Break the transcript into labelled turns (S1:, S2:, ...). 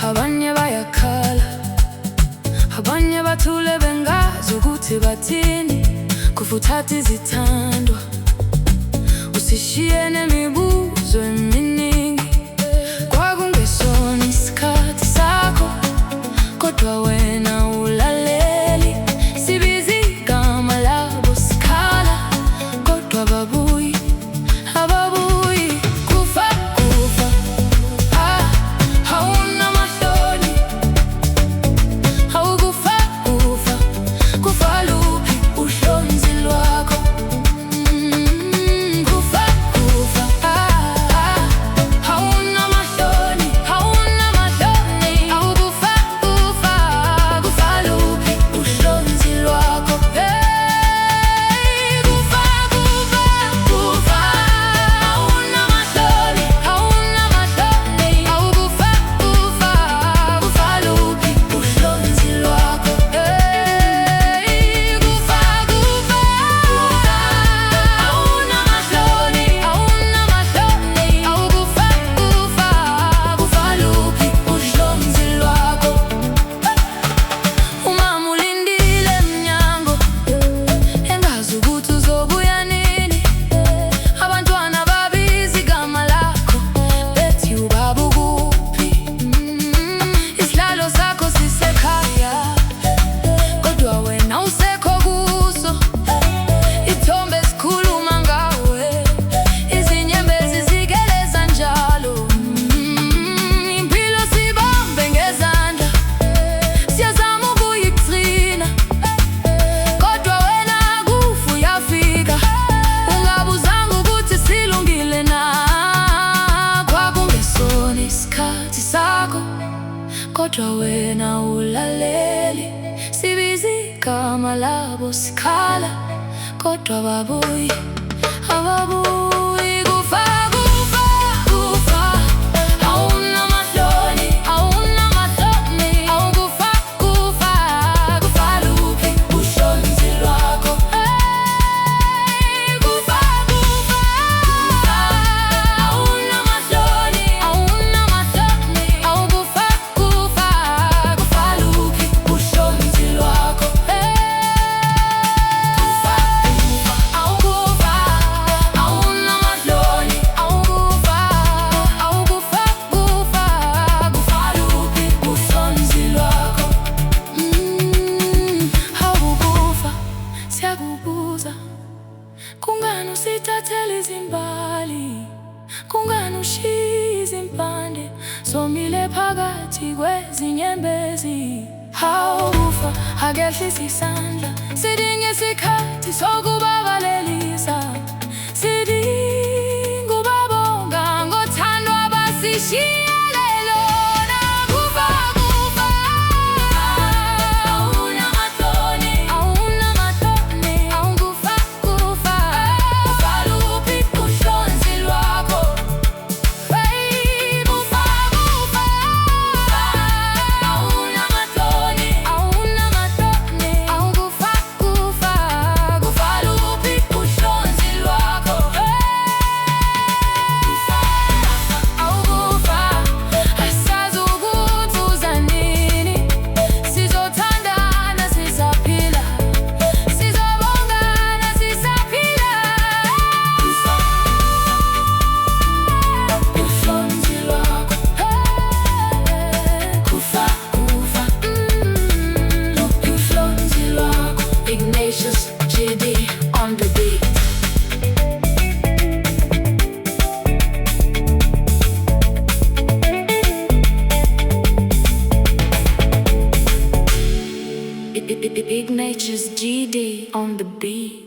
S1: Abanye bayakhala, abanye bathule bengazi ukuthi bathini. Kufuthatha izithandwa, usishiye nemibuzo eminingi. Kwakungesona isikhathi sakho, kodwa wena ulaleli. Sibiza igama labo sikhala, kodwa ababuyi. Kufa, kufa, awunamahloni. Awukufa, kufa, kufa luphi uhlonzi lwakho. Kufa, kufa, awunamahloni. Awunamahloni. Awukufa, kufa, kufa luphi uhlonzi lwakho. Kufa, kufa, kufa, awunamahloni. Awunamahloni. Awukufa, kufa, kufa luphi uhlonzi lwakho. Kufa, kufa, awunamahloni. Awunamahloni. Awukufa, kufa, kufa luphi uhlonzi lwakho. Umama ulindile emnyango, engazi ukuthi uzobuya nini. Abantwana babiza igama lakho, bethi ubaba ukuphi. Isihlalo sakho sisekhaya, kodwa wena usekho kuso. Ithombe zikhuluma ngawe, izinyembezi zigeleza njalo. Impilo sibambe ngezandla, siyazama ukuyigcina, kodwa wena akufi uyafika. Ungabuzanga ukuthi silungile na. Kwakungesona isikhathi sakho, kodwa wena ulaleli. Sibiza igama labo sikhala, kodwa ababuyi. Kufa, kufa, kufa, awunamahloni. Awunamahloni. Awukufa, kufa, kufa luphi uhlonzi lwakho. Kufa, kufa, awunamahloni. Awunamahloni. Awukufa, kufa, kufa luphi uhlonzi lwakho. Awukufa, awunamahloni. Awukufa, awukufa, kufa, kufa luphi uhlonzi lwakho. Awukufa, siyakubuza, kungani usithathela izimbali? Kungani ushiya izimpande zomile phakathi kwezinyembezi? Awukufa, akehlise isandla, sidinga isikhathi sokubabalelisa. Sidinga ubabonga ngothando abasishiyele lona. Kufa, kufa, awunamahloni. Awunamahloni. Awukufa, kufa, kufa luphi uhlonzi lwakho. Kufa, kufa, awunamahloni. Awunamahloni. Awukufa, kufa, kufa luphi uhlonzi lwakho. Awukufa, asazi ukuthi uza nini. Sizothandana sisaphila, sizobongana sisaphila. Uhlonzi lwakho. Kufa, kufa, luphi uhlonzi lwakho. Ignatius GD on the beat. Ignatius GD on the beat.